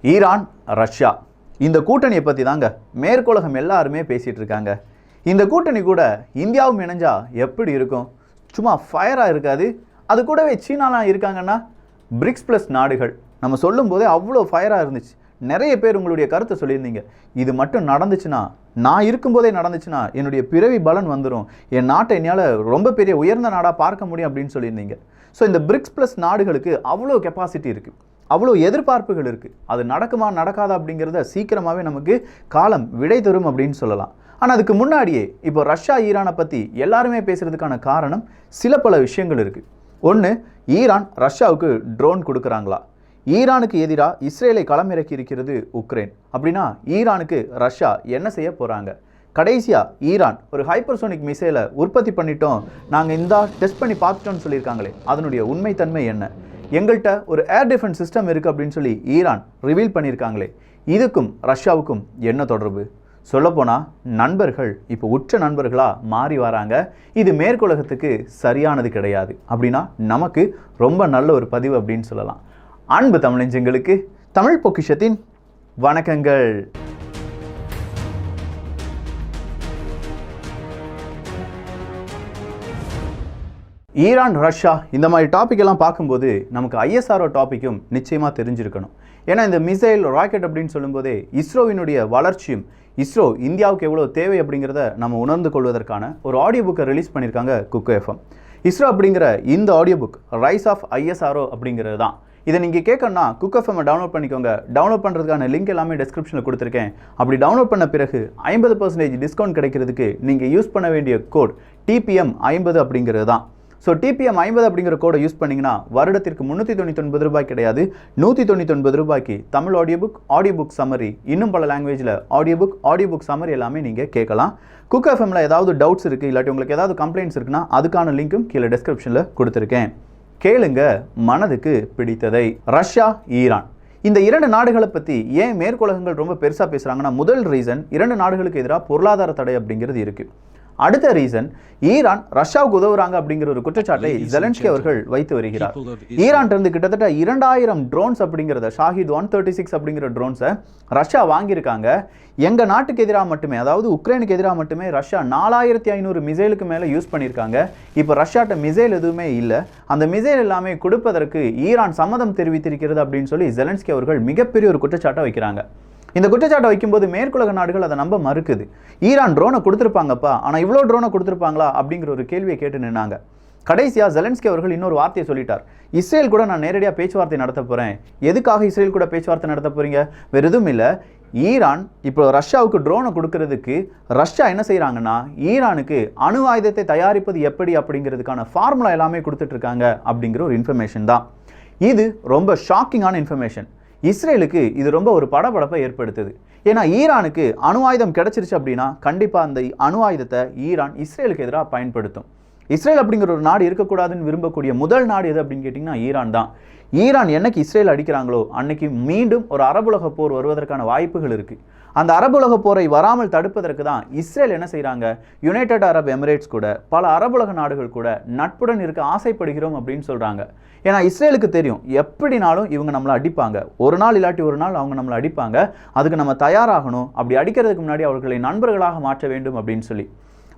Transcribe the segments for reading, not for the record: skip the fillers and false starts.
Iran Russia இந்த கூட்டணியை பற்றி தாங்க மேற்குலகம் எல்லாருமே பேசிகிட்டு இருக்காங்க. இந்த கூட்டணி கூட இந்தியாவும் இணைஞ்சா எப்படி இருக்கும்? சும்மா ஃபயராக இருக்காது. அது கூடவே சீனாலாம் இருக்காங்கன்னா பிரிக்ஸ் ப்ளஸ் நாடுகள் நம்ம சொல்லும் போதே அவ்வளோ ஃபயராக இருந்துச்சு. நிறைய பேர் உங்களுடைய கருத்தை சொல்லியிருந்தீங்க. இது மட்டும் நடந்துச்சுன்னா, நான் இருக்கும்போதே நடந்துச்சுன்னா என்னுடைய பிறவி பலன் வந்துடும், என் நாட்டை என்னால் ரொம்ப பெரிய உயர்ந்த நாடாக பார்க்க முடியும் அப்படின்னு சொல்லியிருந்தீங்க. ஸோ இந்த பிரிக்ஸ் ப்ளஸ் நாடுகளுக்கு அவ்வளோ கெப்பாசிட்டி இருக்குது, அவ்வளோ எதிர்பார்ப்புகள் இருக்குது. அது நடக்குமா நடக்காதா அப்படிங்கிறத சீக்கிரமாகவே நமக்கு காலம் விடை தரும் அப்படின்னு சொல்லலாம். ஆனால் அதுக்கு முன்னாடியே இப்போ ரஷ்யா ஈரானை பற்றி எல்லாருமே பேசுகிறதுக்கான காரணம் சில பல விஷயங்கள் இருக்குது. ஒன்று, ஈரான் ரஷ்யாவுக்கு ட்ரோன் கொடுக்குறாங்களா? ஈரானுக்கு எதிராக இஸ்ரேலை களமிறக்கி இருக்கிறது உக்ரைன். அப்படின்னா ஈரானுக்கு ரஷ்யா என்ன செய்ய போகிறாங்க? கடைசியாக ஈரான் ஒரு ஹைப்பர்சோனிக் மிசைலை உற்பத்தி பண்ணிட்டோம், நாங்கள் இந்த டெஸ்ட் பண்ணி பார்த்துட்டோம்னு சொல்லியிருக்காங்களே, அதனுடைய உண்மைத்தன்மை என்ன? எங்கள்கிட்ட ஒரு ஏர் டிஃபென்ஸ் சிஸ்டம் இருக்குது அப்படின்னு சொல்லி ஈரான் ரிவீல் பண்ணியிருக்காங்களே, இதுக்கும் ரஷ்யாவுக்கும் என்ன தொடர்பு? சொல்லப்போனால் நண்பர்கள் இப்போ உச்ச நண்பர்களாக மாறி வராங்க. இது மேற்குலகத்துக்கு சரியானது கிடையாது. அப்படின்னா நமக்கு ரொம்ப நல்ல ஒரு பதிவு அப்படின்னு சொல்லலாம். அன்பு தமிழஞ்சங்களுக்கு தமிழ் பொக்கிஷத்தின் வணக்கங்கள். ஈரான் ரஷ்யா இந்த மாதிரி டாபிக் எல்லாம் பார்க்கும்போது நமக்கு ஐஎஸ்ஆர்ஓ டாப்பிக்கும் நிச்சயமாக தெரிஞ்சிருக்கணும். ஏன்னா இந்த மிசைல் ராக்கெட் அப்படின்னு சொல்லும்போதே இஸ்ரோவினுடைய வளர்ச்சியும் இஸ்ரோ இந்தியாவுக்கு எவ்வளோ தேவை அப்படிங்கிறத நம்ம உணர்ந்து கொள்வதற்கான ஒரு ஆடியோ புக்கை ரிலீஸ் பண்ணியிருக்காங்க குக்கு எஃப்எம். இஸ்ரோ அப்படிங்கிற இந்த audio book rise of ISRO அப்படிங்கிறது தான். இதை நீங்கள் கேட்கணும்னா குக் எஃப்எம்மை டவுன்லோட் பண்ணிக்கோங்க. டவுன்லோட் பண்ணுறதுக்கான லிங்க் எல்லாமே டிஸ்கிரிப்ஷனில் கொடுத்துருக்கேன். அப்படி டவுன்லோட் பண்ண பிறகு 50% டிஸ்கவுண்ட் கிடைக்கிறதுக்கு நீங்கள் யூஸ் பண்ண வேண்டிய கோட் TPM 50 அப்படிங்கிறது தான். ஸோ TPM 50 அப்படிங்கிற கோடை யூஸ் பண்ணிங்கன்னா வருடத்திற்கு 399 ரூபாய் கிடையாது, 199 ரூபாய்க்கு தமிழ் ஆடியோ புக் சம்மரி, இன்னும் பல லாங்குவேஜில் ஆடியோ புக் சம்மரி எல்லாமே நீங்கள் கேட்கலாம். குக் எஃப்எம்மில் ஏதாவது டவுட்ஸ் இருக்குது, இல்லாட்டி உங்களுக்கு ஏதாவது கம்ப்ளைண்ட்ஸ் இருக்குன்னா அதுக்கான லிங்க்கும் கீழே டிஸ்கிரிப்ஷனில் கொடுத்துருக்கேன். கேளுங்க மனதுக்கு பிடித்ததை. ரஷ்யா ஈரான் இந்த இரண்டு நாடுகளை பற்றி ஏன் மேற்குலகங்கள் ரொம்ப பெருசாக பேசுகிறாங்கன்னா, முதல் ரீசன் இரண்டு நாடுகளுக்கு எதிராக பொருளாதார தடை அப்படிங்கிறது இருக்குது. அடுத்த ரீசன், ஈரான் ரஷ்யாவுக்கு உதவுறாங்க அப்படிங்கிற ஒரு குற்றச்சாட்டை ஜெலன்ஸ்கி அவர்கள் வைத்து வருகிறார். ஈரான் இருந்து கிட்டத்தட்ட 2000 ட்ரோன்ஸ் அப்படிங்கிறத, ஷாஹித் 136 அப்படிங்கிற ட்ரோன்ஸை ரஷ்யா வாங்கியிருக்காங்க. எங்கள் நாட்டுக்கு எதிராக மட்டுமே, அதாவது உக்ரைனுக்கு எதிராக மட்டுமே ரஷ்யா 4500 மிசைலுக்கு மேலே யூஸ் பண்ணியிருக்காங்க. இப்போ ரஷ்யாட்ட மிசைல் எதுவுமே இல்லை, அந்த மிசைல் எல்லாமே கொடுப்பதற்கு ஈரான் சம்மதம் தெரிவித்திருக்கிறது அப்படின்னு சொல்லி ஜெலன்ஸ்கி அவர்கள் மிகப்பெரிய ஒரு குற்றச்சாட்டை வைக்கிறாங்க. இந்த குற்றச்சாட்டை வைக்கும்போது மேற்குலக நாடுகள் அதை நம்ப மறுக்குது. ஈரான் ட்ரோனை கொடுத்துருப்பாங்கப்பா, ஆனால் இவ்வளோ ட்ரோனை கொடுத்துருப்பாங்களா அப்படிங்கிற ஒரு கேள்வியை கேட்டு நின்னாங்க. கடைசியாக ஜெலன்ஸ்கி அவர்கள் இன்னொரு வார்த்தையை சொல்லிட்டார். இஸ்ரேல் கூட நான் நேரடியாக பேச்சுவார்த்தை நடத்த போகிறேன். எதுக்காக இஸ்ரேல் கூட பேச்சுவார்த்தை நடத்த போகிறீங்க? வேறு எதுவும் இல்லை, ஈரான் இப்போ ரஷ்யாவுக்கு ட்ரோனை கொடுக்கறதுக்கு ரஷ்யா என்ன செய்கிறாங்கன்னா, ஈரானுக்கு அணு ஆயுதத்தை தயாரிப்பது எப்படி அப்படிங்கிறதுக்கான ஃபார்முலா எல்லாமே கொடுத்துட்ருக்காங்க அப்படிங்கிற ஒரு இன்ஃபர்மேஷன் தான். இது ரொம்ப ஷாக்கிங்கான இன்ஃபர்மேஷன். இஸ்ரேலுக்கு இது ரொம்ப ஒரு படபடப்பை ஏற்படுத்துது. ஏன்னா ஈரானுக்கு அணு ஆயுதம் கிடைச்சிருச்சு அப்படின்னா கண்டிப்பாக அந்த அணு ஆயுதத்தை ஈரான் இஸ்ரேலுக்கு எதிராக பயன்படுத்தும். இஸ்ரேல் அப்படிங்கிற ஒரு நாடு இருக்கக்கூடாதுன்னு விரும்பக்கூடிய முதல் நாடு எது அப்படின்னு கேட்டிங்கன்னா ஈரான் தான். ஈரான் என்னைக்கு இஸ்ரேல் அடிக்கிறாங்களோ அன்னைக்கு மீண்டும் ஒரு அரபுலக போர் வருவதற்கான வாய்ப்புகள் இருக்குது. அந்த அரபுலக போரை வராமல் தடுப்பதற்கு தான் இஸ்ரேல் என்ன செய்கிறாங்க, யுனைடெட் அரப் எமிரேட்ஸ் கூட பல அரபுலக நாடுகள் கூட நட்புடன் இருக்க ஆசைப்படுகிறோம் அப்படின்னு சொல்கிறாங்க. ஏன்னா இஸ்ரேலுக்கு தெரியும், எப்படினாலும் இவங்க நம்மளை அடிப்பாங்க, ஒரு நாள் இல்லாட்டி ஒரு நாள் அவங்க நம்மளை அடிப்பாங்க, அதுக்கு நம்ம தயாராகணும், அப்படி அடிக்கிறதுக்கு முன்னாடி அவர்களை நண்பர்களாக மாற்ற வேண்டும் அப்படின்னு சொல்லி.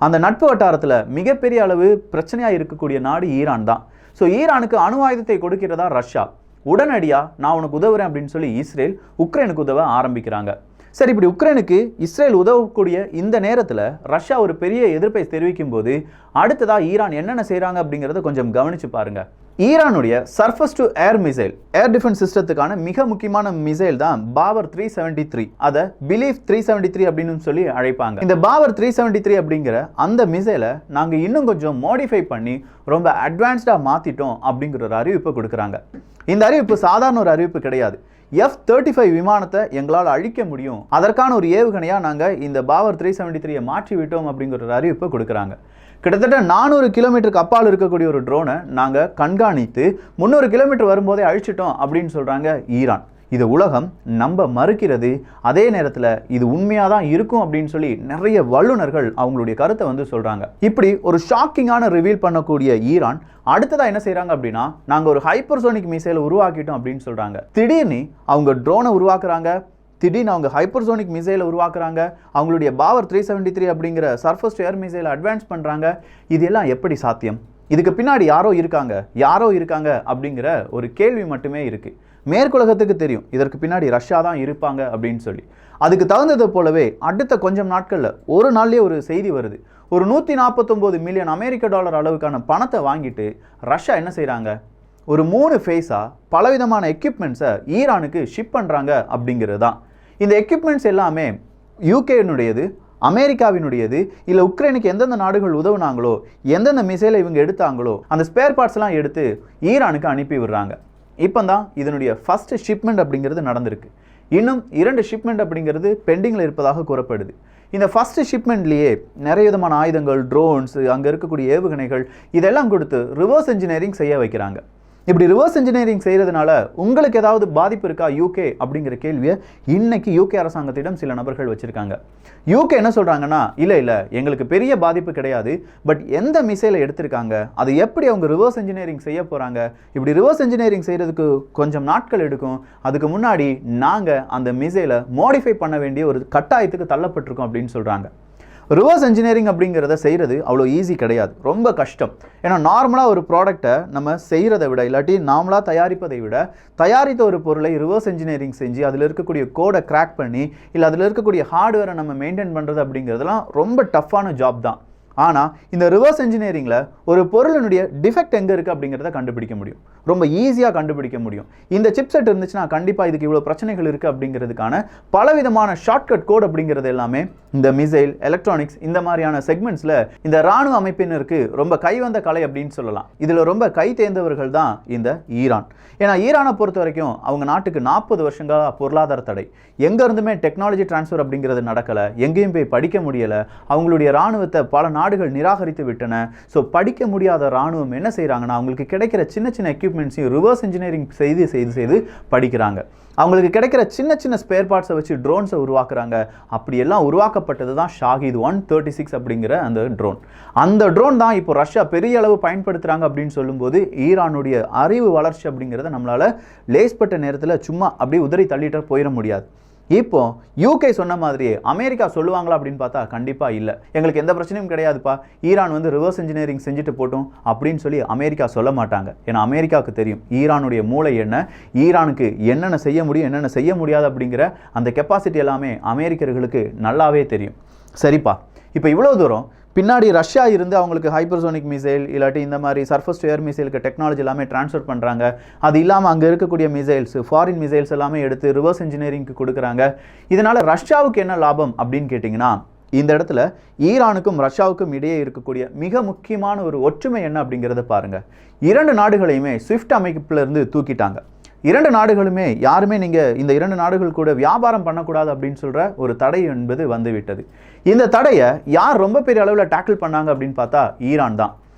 அந்த நட்பு வட்டாரத்தில் மிகப்பெரிய அளவு பிரச்சனையாக இருக்கக்கூடிய நாடு ஈரான் தான். ஸோ ஈரானுக்கு அணு ஆயுதத்தை கொடுக்கிறதா ரஷ்யா. உடனடியாக நான் உனக்கு உதவுறேன் அப்படின்னு சொல்லி இஸ்ரேல் உக்ரைனுக்கு உதவ ஆரம்பிக்கிறாங்க. சரி, இப்படி உக்ரைனுக்கு இஸ்ரேல் உதவக்கூடிய இந்த நேரத்தில் ரஷ்யா ஒரு பெரிய எதிர்ப்பை தெரிவிக்கும் போது அடுத்ததாக ஈரான் என்னென்ன செய்கிறாங்க அப்படிங்கிறத கொஞ்சம் கவனித்து பாருங்கள். ஈரானுடைய surface to air missile, air defence சிஸ்டத்துக்கான மிக முக்கியமான மிசைல் தான் பாவர் 373, அதை பிலீஃப் 373 அப்படின்னு சொல்லி அழைப்பாங்க. இந்த பாவர் 373 அப்படிங்கிற அந்த மிசைலை நாங்கள் இன்னும் கொஞ்சம் மாடிஃபை பண்ணி ரொம்ப அட்வான்ஸ்டாக மாற்றிட்டோம் அப்படிங்கிற ஒரு அறிவிப்பை கொடுக்குறாங்க. இந்த அறிவிப்பு சாதாரண ஒரு அறிவிப்பு கிடையாது. F-35 விமானத்தை எங்களால் அழிக்க முடியும், அதற்கான ஒரு ஏவுகணையாக நாங்கள் இந்த பாவர் 373 மாற்றி விட்டோம் அப்படிங்கிற ஒரு அறிவிப்பை கொடுக்குறாங்க. கிட்டத்தட்ட 400 கிலோமீட்டருக்கு அப்பால் இருக்கக்கூடிய ஒரு ட்ரோனை நாங்கள் கண்காணித்து 300 கிலோமீட்டர் வரும்போதே அழிச்சிட்டோம் அப்படின்னு சொல்கிறாங்க ஈரான். இது உலகம் நம்ப மறுக்கிறது. அதே நேரத்தில் இது உண்மையாக தான் இருக்கும் அப்படின்னு சொல்லி நிறைய வல்லுநர்கள் அவங்களுடைய கருத்தை வந்து சொல்கிறாங்க. இப்படி ஒரு ஷாக்கிங்கான ரிவீல் பண்ணக்கூடிய ஈரான் அடுத்ததாக என்ன செய்கிறாங்க அப்படின்னா, நாங்கள் ஒரு ஹைப்பர்சோனிக் மிசைலை உருவாக்கிட்டோம் அப்படின்னு சொல்கிறாங்க. திடீர்னு அவங்க ட்ரோனை உருவாக்குறாங்க, திடீர்னு அவங்க ஹைப்பர்சோனிக் மிசைலை உருவாக்குறாங்க, அவங்களுடைய பாவர் 373 அப்படிங்கிற சர்ஃபஸ் டு ஏர் மிசைலை அட்வான்ஸ் பண்ணுறாங்க. இது எல்லாம் எப்படி சாத்தியம்? இதுக்கு பின்னாடி யாரோ இருக்காங்க அப்படிங்கிற ஒரு கேள்வி மட்டுமே இருக்குது. மேற்குலகத்துக்கு தெரியும் இதற்கு பின்னாடி ரஷ்யா தான் இருப்பாங்க அப்படின்னு சொல்லி. அதுக்கு தகுந்தது போலவே அடுத்த கொஞ்சம் நாட்களில் ஒரு நாள்லேயே ஒரு செய்தி வருது. ஒரு 149 மில்லியன் அமெரிக்க டாலர் அளவுக்கான பணத்தை வாங்கிட்டு ரஷ்யா என்ன செய்கிறாங்க, ஒரு 3 ஃபேஸாக பலவிதமான எக்யூப்மெண்ட்ஸை ஈரானுக்கு ஷிப் பண்ணுறாங்க அப்படிங்கிறது தான். இந்த எக்யூப்மெண்ட்ஸ் எல்லாமே யூகேனுடையது, அமெரிக்காவினுடையது, இல்லை உக்ரைனுக்கு எந்தெந்த நாடுகள் உதவுனாங்களோ, எந்தெந்த மிசைலை இவங்க எடுத்தாங்களோ அந்த ஸ்பேர் பார்ட்ஸ்லாம் எடுத்து ஈரானுக்கு அனுப்பி விடுறாங்க. இப்போ தான் இதனுடைய ஃபர்ஸ்ட் ஷிப்மெண்ட் அப்படிங்கிறது நடந்திருக்கு. இன்னும் 2 ஷிப்மெண்ட் அப்படிங்கிறது பெண்டிங்கில் இருப்பதாக கூறப்படுது. இந்த ஃபர்ஸ்ட் ஷிப்மெண்ட்லேயே நிறைய விதமான ஆயுதங்கள், ட்ரோன்ஸ், அங்கே இருக்கக்கூடிய ஏவுகணைகள் இதெல்லாம் கொடுத்து ரிவர்ஸ் இன்ஜினியரிங் செய்ய வைக்கிறாங்க. இப்படி ரிவர்ஸ் இன்ஜினியரிங் செய்கிறதுனால உங்களுக்கு ஏதாவது பாதிப்பு இருக்கா யூகே அப்படிங்கிற கேள்வியை இன்னைக்கு யூகே அரசாங்கத்திடம் சில நபர்கள் வச்சுருக்காங்க. யூகே என்ன சொல்கிறாங்கன்னா, இல்லை எங்களுக்கு பெரிய பாதிப்பு கிடையாது, பட் எந்த மிசைலை எடுத்திருக்காங்க, அது எப்படி அவங்க ரிவர்ஸ் இன்ஜினியரிங் செய்ய போகிறாங்க, இப்படி ரிவர்ஸ் இன்ஜினியரிங் செய்கிறதுக்கு கொஞ்சம் நாட்கள் எடுக்கும், அதுக்கு முன்னாடி நாங்கள் அந்த மிசைலை மாடிஃபை பண்ண வேண்டிய ஒரு கட்டாயத்துக்கு தள்ளப்பட்டிருக்கோம் அப்படின்னு சொல்கிறாங்க. ரிவர்ஸ் இன்ஜினியரிங் அப்படிங்கிறத செய்கிறது அவ்வளோ ஈஸி கிடையாது, ரொம்ப கஷ்டம். ஏன்னா நார்மலாக ஒரு ப்ராடக்டை நம்ம செய்கிறத விட, இல்லாட்டி நார்மலாக தயாரிப்பதை விட, தயாரித்த ஒரு பொருளை ரிவர்ஸ் இன்ஜினியரிங் செஞ்சு அதில் இருக்கக்கூடிய கோடை கிராக் பண்ணி, இல்லை அதில் இருக்கக்கூடிய ஹார்ட்வேரை நம்ம மெயின்டைன் பண்ணுறது அப்படிங்கிறதுலாம் ரொம்ப டஃப்பான ஜாப் தான். ஆனால் இந்த ரிவர்ஸ் இன்ஜினியரிங்கில் ஒரு பொருளினுடைய டிஃபெக்ட் எங்கே இருக்குது அப்படிங்கிறத கண்டுபிடிக்க முடியும், ரொம்ப ஈஸியாக கண்டுபிடிக்க முடியும். இந்த சிப்செட் இருந்துச்சுன்னா கண்டிப்பாக இதுக்கு இவ்வளோ பிரச்சனைகள் இருக்குது அப்படிங்கிறதுக்கான பலவிதமான ஷார்ட்கட் கோட் அப்படிங்கிறது எல்லாமே இந்த மிசைல், எலக்ட்ரானிக்ஸ் இந்த மாதிரியான செக்மெண்ட்ஸில் இந்த இராணுவ அமைப்பினருக்கு ரொம்ப கைவந்த கலை அப்படின்னு சொல்லலாம். இதில் ரொம்ப கை தேர்ந்தவர்கள் தான் இந்த ஈரான். ஏன்னா ஈரானை பொறுத்த வரைக்கும் அவங்க நாட்டுக்கு 40 வருஷங்களாக பொருளாதார தடை, எங்கேருந்துமே டெக்னாலஜி டிரான்ஸ்ஃபர் அப்படிங்கிறது நடக்கலை, எங்கேயும் போய் படிக்க முடியலை, அவங்களுடைய இராணுவத்தை பல நாடுகள் நிராகரித்து விட்டன. ஸோ படிக்க முடியாத இராணுவம் என்ன செய்கிறாங்கன்னா, அவங்களுக்கு கிடைக்கிற சின்ன சின்ன எக்யூப்மெண்ட்ஸையும் ரிவர்ஸ் இன்ஜினியரிங் செய்து படிக்கிறாங்க. அவங்களுக்கு கிடைக்கிற சின்ன சின்ன ஸ்பேர் பார்ட்ஸை வச்சு ட்ரோன்ஸை உருவாக்குறாங்க. அப்படியெல்லாம் உருவாக்கப்பட்டது தான் ஷாஹித் 136 அப்படிங்கிற அந்த ட்ரோன். அந்த ட்ரோன் தான் இப்போ ரஷ்யா பெரிய அளவு பயன்படுத்துகிறாங்க அப்படின்னு சொல்லும்போது ஈரானுடைய அறிவு வளர்ச்சி அப்படிங்கிறத நம்மளால் லேஸ்பட்ட நேரத்தில் சும்மா அப்படியே உதறி தள்ளிட்டு போயிட முடியாது. இப்போ யூகே சொன்ன மாதிரியே அமெரிக்கா சொல்லுவாங்களா அப்படின்னு பார்த்தா கண்டிப்பாக இல்லை. எங்களுக்கு எந்த பிரச்சனையும் கிடையாதுப்பா, ஈரான் வந்து ரிவர்ஸ் இன்ஜினியரிங் செஞ்சுட்டு போட்டோம் அப்படின்னு சொல்லி அமெரிக்கா சொல்ல மாட்டாங்க. ஏன்னா அமெரிக்காவுக்கு தெரியும் ஈரானுடைய மூளை என்ன, ஈரானுக்கு என்னென்ன செய்ய முடியும், என்னென்ன செய்ய முடியாது அப்படிங்கிற அந்த கெப்பாசிட்டி எல்லாமே அமெரிக்கர்களுக்கு நல்லாவே தெரியும். சரிப்பா, இப்போ இவ்வளோ தூரம் பின்னாடி ரஷ்யா இருந்து அவங்களுக்கு ஹைப்பர்சோனிக் மிசைல் இல்லாட்டி இந்த மாதிரி சர்ஃபஸ் டு ஏர் மிசைலுக்கு டெக்னாலஜி எல்லாமே ட்ரான்ஸ்ஃபர் பண்ணுறாங்க. அது இல்லாமல் அங்கே இருக்கக்கூடிய மிசைல்ஸ், ஃபாரின் மிசைல்ஸ் எல்லாமே எடுத்து ரிவர்ஸ் இன்ஜினியரிங்க்கு கொடுக்குறாங்க. இதனால் ரஷ்யாவுக்கு என்ன லாபம் அப்படின்னு கேட்டிங்கன்னா, இந்த இடத்துல ஈரானுக்கும் ரஷ்யாவுக்கும் இடையே இருக்கக்கூடிய மிக முக்கியமான ஒரு ஒற்றுமை என்ன அப்படிங்கிறத பாருங்கள். 2 நாடுகளையுமே ஸ்விஃப்ட் அமைப்பிலிருந்து தூக்கிட்டாங்க. 2 நாடுகளுமே யாருமே நீங்கள் இந்த 2 நாடுகள் கூட வியாபாரம் பண்ணக்கூடாது அப்படின்னு சொல்கிற ஒரு தடை என்பது வந்துவிட்டது. இந்த தடையை யார் ரொம்ப பெரிய அளவில் டேக்கிள் பண்ணாங்க அப்படின்னு பார்த்தா ஈரான் தான்.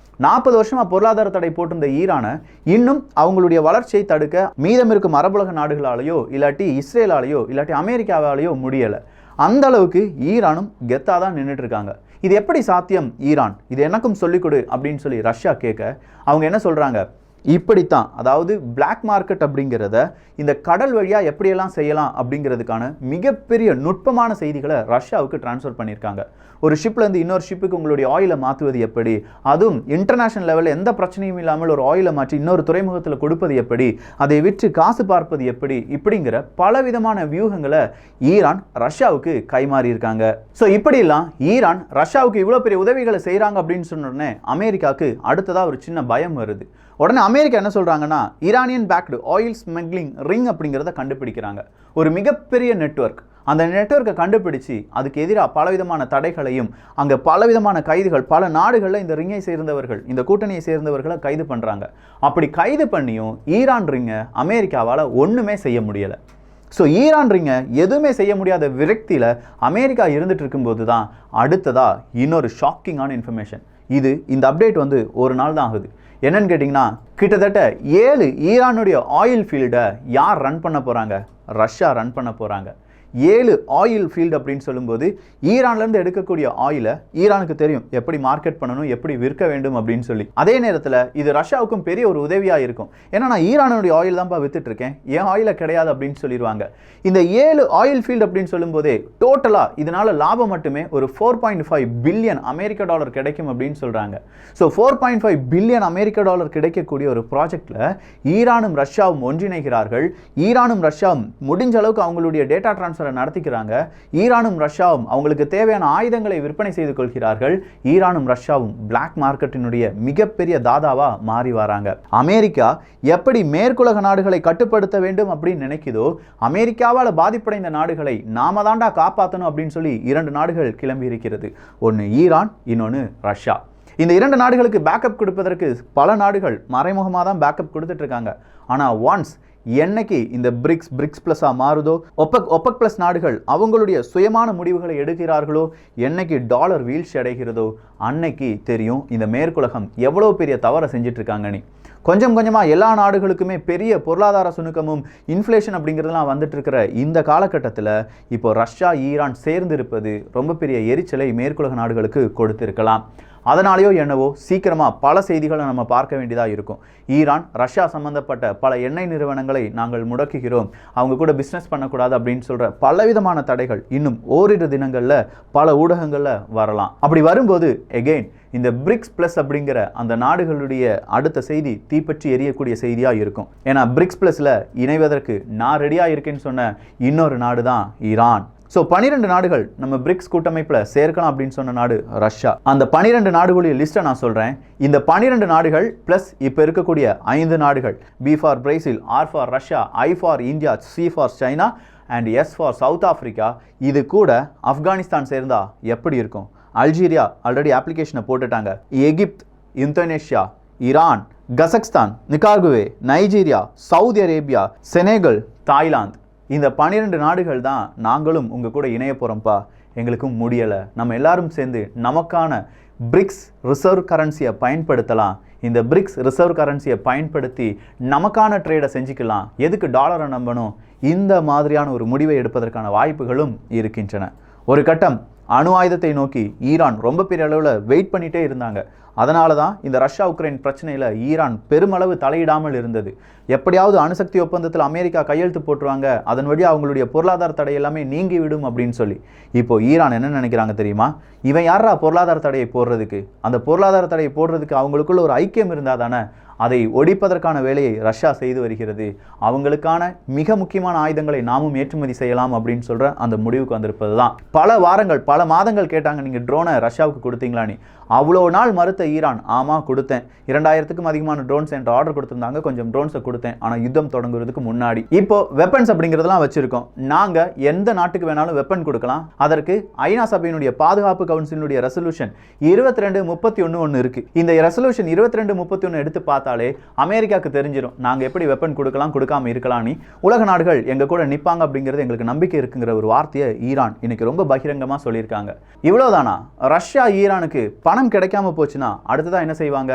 40 வருஷமாக பொருளாதார தடை போட்டிருந்த ஈரானை இன்னும் அவங்களுடைய வளர்ச்சியை தடுக்க மீதம் இருக்கும் அரபுலக நாடுகளாலேயோ இல்லாட்டி இஸ்ரேலாலேயோ இல்லாட்டி அமெரிக்காவாலேயோ முடியலை. அந்த அளவுக்கு ஈரானும் கெத்தாக தான் நின்றுட்டு இருக்காங்க. இது எப்படி சாத்தியம் ஈரான், இது எனக்கும் சொல்லிக் கொடு அப்படின்னு சொல்லி ரஷ்யா கேட்க அவங்க என்ன சொல்கிறாங்க, இப்படித்தான், அதாவது பிளாக் மார்க்கெட் அப்படிங்கிறத இந்த கடல் வழியாக எப்படியெல்லாம் செய்யலாம் அப்படிங்கிறதுக்கான மிகப்பெரிய நுட்பமான செய்திகளை ரஷ்யாவுக்கு டிரான்ஸ்ஃபர் பண்ணியிருக்காங்க. ஒரு ஷிப்லேருந்து இன்னொரு ஷிப்புக்கு உங்களுடைய ஆயிலை மாற்றுவது எப்படி, அதுவும் இன்டர்நேஷனல் லெவலில் எந்த பிரச்சனையும் இல்லாமல் ஒரு ஆயிலை மாற்றி இன்னொரு துறைமுகத்தில் கொடுப்பது எப்படி, அதை விற்று காசு பார்ப்பது எப்படி, இப்படிங்கிற பலவிதமான வியூகங்களை ஈரான் ரஷ்யாவுக்கு கைமாறி இருக்காங்க. ஸோ இப்படியெல்லாம் ஈரான் ரஷ்யாவுக்கு இவ்வளோ பெரிய உதவிகளை செய்கிறாங்க அப்படின்னு சொன்னோடனே அமெரிக்காவுக்கு அடுத்ததாக ஒரு சின்ன பயம் வருது. உடனே அமெரிக்கா என்ன சொல்கிறாங்கன்னா, Iranian backed oil smuggling ring அப்படிங்கிறத கண்டுபிடிக்கிறாங்க. ஒரு மிகப்பெரிய நெட்வொர்க். அந்த நெட்வொர்க்கை கண்டுபிடிச்சி அதுக்கு எதிராக பலவிதமான தடைகளையும், அங்கே பலவிதமான கைதுகள், பல நாடுகளில் இந்த ரிங்கை சேர்ந்தவர்கள், இந்த கூட்டணியை சேர்ந்தவர்களை கைது பண்ணுறாங்க. அப்படி கைது பண்ணியும் ஈரான் ரிங்கை அமெரிக்காவால் ஒன்றுமே செய்ய முடியலை. ஸோ ஈரான் ரிங்கை எதுவுமே செய்ய முடியாத விரக்தியில் அமெரிக்கா இருந்துட்டு இருக்கும்போது தான் அடுத்ததாக இன்னொரு ஷாக்கிங்கான இன்ஃபர்மேஷன். இந்த அப்டேட் வந்து ஒரு நாள் தான் ஆகுது. என்னன்னு கேட்டிங்கன்னா, கிட்டத்தட்ட 7 ஈரானுடைய ஆயில் ஃபீல்டை யார் ரன் பண்ண போகிறாங்க, ரஷ்யா ரன் பண்ண போகிறாங்க. 7 ஆயில் ஃபீல்டு அப்படின்னு சொல்லும்போது ஈரான்லேருந்து எடுக்கக்கூடிய ஆயிலை ஈரானுக்கு தெரியும் எப்படி மார்க்கெட் பண்ணணும், எப்படி விற்க வேண்டும் அப்படின்னு சொல்லி. அதே நேரத்தில் இது ரஷ்யாவுக்கும் பெரிய ஒரு உதவியாக இருக்கும். ஏன்னா நான் ஈரானுடைய ஆயில் தான்ப்பா வித்துட்டு இருக்கேன், ஏன் ஆயிலை கிடையாது அப்படின்னு சொல்லிடுவாங்க. இந்த 7 ஆயில் ஃபீல்டு அப்படின்னு சொல்லும்போதே டோட்டலாக இதனால லாபம் மட்டுமே ஒரு 4.5 பில்லியன் அமெரிக்க டாலர் கிடைக்கும் அப்படின்னு சொல்கிறாங்க. ஸோ 4.5 பில்லியன் அமெரிக்க டாலர் கிடைக்கக்கூடிய ஒரு ப்ராஜெக்டில் ஈரானும் ரஷ்யாவும் ஒன்றிணைகிறார்கள். ஈரானும் ரஷ்யாவும் முடிஞ்ச அளவுக்கு அவங்களுடைய டேட்டா டிரான்ஸ்ஃபர் நடத்திக்கிறாங்க. ஈரானும் ரஷ்யாவும் அவங்களுக்கு தேவையான ஆயுதங்களை விற்பனை செய்து கொள்கிறார்கள். ஈரானும் ரஷ்யாவும் பிளாக் மார்க்கெட்டினுடைய மிகப்பெரிய தாதாவா மாறி வராங்க. அமெரிக்கா எப்படி மேற்குலக நாடுகளை கட்டுப்படுத்த வேண்டும் அப்படின்னு நினைக்குதோ, அமெரிக்காவால் பாதிப்படைந்த நாடுகளை நாம தாண்டா காப்பாற்றணும் அப்படின்னு சொல்லி 2 நாடுகள் கிளம்பி இருக்கிறது. ஒன்று ஈரான், இன்னொன்று ரஷ்யா. இந்த 2 நாடுகளுக்கு பேக்கப் கொடுப்பதற்கு பல நாடுகள் மறைமுகமாக தான் பேக்கப் கொடுத்துட்டு இருக்காங்க. ஆனால் ஒன்ஸ் என்னைக்கு இந்த பிரிக்ஸ் பிளஸாக மாறுதோ, ஒப்பக் பிளஸ் நாடுகள் அவங்களுடைய சுயமான முடிவுகளை எடுக்கிறார்களோ, என்னைக்கு டாலர் வீழ்ச்சி அடைகிறதோ, அன்னைக்கு தெரியும் இந்த மேற்குலகம் எவ்வளோ பெரிய தவறை செஞ்சுட்டு இருக்காங்கன்னு. கொஞ்சம் கொஞ்சமாக எல்லா நாடுகளுக்குமே பெரிய பொருளாதார சுணுக்கமும் இன்ஃப்ளேஷன் அப்படிங்கிறதுலாம் வந்துட்டு இருக்கிற இந்த காலகட்டத்தில் இப்போ ரஷ்யா ஈரான் சேர்ந்து இருப்பது ரொம்ப பெரிய எரிச்சலை மேற்குலக நாடுகளுக்கு கொடுத்திருக்கலாம். அதனாலேயோ என்னவோ சீக்கிரமாக பல செய்திகளை நம்ம பார்க்க வேண்டியதாக இருக்கும். ஈரான் ரஷ்யா சம்பந்தப்பட்ட பல எண்ணெய் நிறுவனங்களை நாங்கள் முடக்குகிறோம், அவங்க கூட பிஸ்னஸ் பண்ணக்கூடாது அப்படின்னு சொல்கிற பலவிதமான தடைகள் இன்னும் ஓரிரு தினங்களில் பல ஊடகங்களில் வரலாம். அப்படி வரும்போது எகெயின் இந்த பிரிக்ஸ் பிளஸ் அப்படிங்கிற அந்த நாடுகளுடைய அடுத்த செய்தி தீப்பற்றி எரியக்கூடிய செய்தியாக இருக்கும். ஏன்னா பிரிக்ஸ் பிளஸில் இணைவதற்கு நான் ரெடியாக இருக்கேன்னு சொன்ன இன்னொரு நாடு தான் ஈரான். ஸோ 12 நாடுகள் நம்ம பிரிக்ஸ் கூட்டமைப்பில் சேர்க்கலாம் அப்படின்னு சொன்ன நாடு ரஷ்யா. அந்த 12 நாடுகளுடைய லிஸ்ட்டை நான் சொல்கிறேன். இந்த 12 நாடுகள் ப்ளஸ் இப்போ இருக்கக்கூடிய 5 நாடுகள், B for Brazil, R for Russia, I for India, C for China and S for South Africa. இது கூட ஆப்கானிஸ்தான் சேர்ந்தா எப்படி இருக்கும்? அல்ஜீரியா ஆல்ரெடி அப்ளிகேஷனை போட்டுட்டாங்க. Egypt, Indonesia, Iran, Kazakhstan, Nicaragua, Nigeria, Saudi Arabia, Senegal, Thailand. இந்த 12 நாடுகள் தான் நாங்களும் உங்கள் கூட இணைய போகிறோம்ப்பா, எங்களுக்கும் முடியலை, நம்ம எல்லாரும் சேர்ந்து நமக்கான பிரிக்ஸ் ரிசர்வ் கரன்சியை பயன்படுத்தலாம், இந்த பிரிக்ஸ் ரிசர்வ் கரன்சியை பயன்படுத்தி நமக்கான ட்ரேடை செஞ்சுக்கலாம், எதுக்கு டாலரை நம்பணும்? இந்த மாதிரியான ஒரு முடிவை எடுப்பதற்கான வாய்ப்புகளும் இருக்கின்றன. ஒரு கட்டம் அணு ஆயுதத்தை நோக்கி ஈரான் ரொம்ப பெரிய அளவில் வெயிட் பண்ணிகிட்டே இருந்தாங்க. அதனால தான் இந்த ரஷ்யா உக்ரைன் பிரச்சனையில் ஈரான் பெருமளவு தலையிடாமல் இருந்தது. எப்படியாவது அணுசக்தி ஒப்பந்தத்தில் அமெரிக்கா கையெழுத்து போட்டுருவாங்க, அதன் வழியாக அவங்களுடைய பொருளாதார தடை எல்லாமே நீங்கி விடும் அப்படின்னு சொல்லி. இப்போ ஈரான் என்ன நினைக்கிறாங்க தெரியுமா? இவன் யாரா பொருளாதார தடையை போடுறதுக்கு? அந்த பொருளாதார தடையை போடுறதுக்கு அவங்களுக்குள்ள ஒரு ஐக்கியம் இருந்தால் தானே அதை ஒழிப்பதற்கான வேலையை ரஷ்யா செய்து வருகிறது. அவங்களுக்கான மிக முக்கியமான ஆயுதங்களை நாமும் ஏற்றுமதி செய்யலாம் அப்படின்னு சொல்கிற அந்த முடிவுக்கு வந்திருப்பது தான். பல வாரங்கள் பல மாதங்கள் கேட்டாங்க, நீங்கள் ட்ரோனை ரஷ்யாவுக்கு கொடுத்தீங்களான்னு. அவ்வளோ நாள் மறுத்த ஈரான், ஆமாம் கொடுத்தேன், 2000க்கும் அதிகமான ட்ரோன்ஸ் என்ற ஆர்டர் கொடுத்துருந்தாங்க, கொஞ்சம் ட்ரோன்ஸை கொடுத்தேன், ஆனால் யுத்தம் தொடங்குறதுக்கு முன்னாடி. இப்போ வெப்பன்ஸ் அப்படிங்கிறதெல்லாம் வச்சிருக்கோம், நாங்கள் எந்த நாட்டுக்கு வேணாலும் வெப்பன் கொடுக்கலாம். அதற்கு ஐநா சபையினுடைய பாதுகாப்பு கவுன்சிலினுடைய ரெசல்யூஷன் 2231 ஒன்று இருக்குது. இந்த ரெசல்யூஷன் 2231 எடுத்து பார்த்தாலே அமெரிக்காவுக்கு தெரிஞ்சிடும் நாங்கள் எப்படி வெப்பன் கொடுக்கலாம், கொடுக்காம இருக்கலாம்னு. உலக நாடுகள் எங்கள் கூட நிற்பாங்க அப்படிங்கிறது எங்களுக்கு நம்பிக்கை இருக்குங்கிற ஒரு வார்த்தையை ஈரான் இன்னைக்கு ரொம்ப பகிரங்கமாக சொல்லியிருக்காங்க. இவ்வளோதானா? ரஷ்யா ஈரானுக்கு பணம் கிடைக்காம போச்சுன்னா அடுத்ததான் என்ன செய்வாங்க?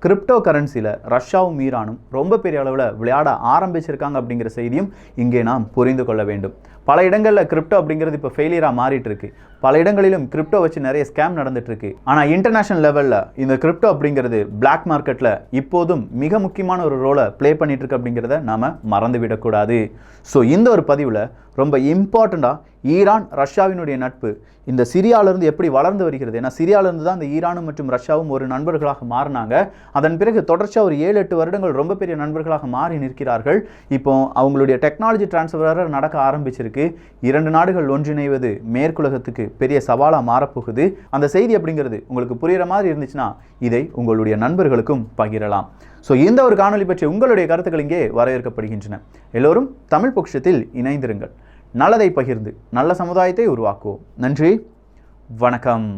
கிரிப்டோ கரன்சியில் ரஷ்யாவும் ஈரானும் ரொம்ப பெரிய அளவில் விளையாட ஆரம்பிச்சிருக்காங்க அப்படிங்கிற செய்தியும் இங்கே நாம் புரிந்து கொள்ள வேண்டும். பல இடங்களில் கிரிப்டோ அப்படிங்கிறது இப்போ ஃபெயிலியராக மாறிட்டு இருக்கு. பல இடங்களிலும் கிரிப்டோ வச்சு நிறைய ஸ்கேம் நடந்துட்டு இருக்கு. ஆனால் இன்டர்நேஷனல் லெவலில் இந்த கிரிப்டோ அப்படிங்கிறது பிளாக் மார்க்கெட்டில் இப்போதும் மிக முக்கியமான ஒரு ரோலை ப்ளே பண்ணிட்டு இருக்கு அப்படிங்கிறத நாம் மறந்து விடக்கூடாது. ஸோ இந்த ஒரு பதிவில் ரொம்ப இம்பார்ட்டண்ட்டாக ஈரான் ரஷ்யாவினுடைய நட்பு இந்த சிரியாவிலிருந்து எப்படி வளர்ந்து வருகிறது. ஏன்னா சிரியாவிலிருந்து தான் இந்த ஈரானும் மற்றும் ரஷ்யாவும் ஒரு நண்பர்களாக மாறினாங்க. அதன் பிறகு தொடர்ச்சியாக ஒரு 7-8 வருடங்கள் ரொம்ப பெரிய நண்பர்களாக மாறி நிற்கிறார்கள். இப்போ அவங்களுடைய டெக்னாலஜி டிரான்ஸ்ஃபர் நடக்க ஆரம்பிச்சிருக்கு. 2 நாடுகள் ஒன்றிணைவது மேற்குலகத்துக்கு பெரிய சவாலாக மாறப்போகுது. அந்த செய்தி அப்படிங்கிறது உங்களுக்கு புரிகிற மாதிரி இருந்துச்சுன்னா இதை உங்களுடைய நண்பர்களுக்கும் பகிரலாம். ஸோ இந்த ஒரு காணொலி பற்றி உங்களுடைய கருத்துக்கள் இங்கே வரவேற்கப்படுகின்றன. எல்லோரும் தமிழ் பொக்கிஷத்தில் இணைந்திருங்கள். நல்லதை பகிர்ந்து நல்ல சமுதாயத்தை உருவாக்குவோம். நன்றி, வணக்கம்.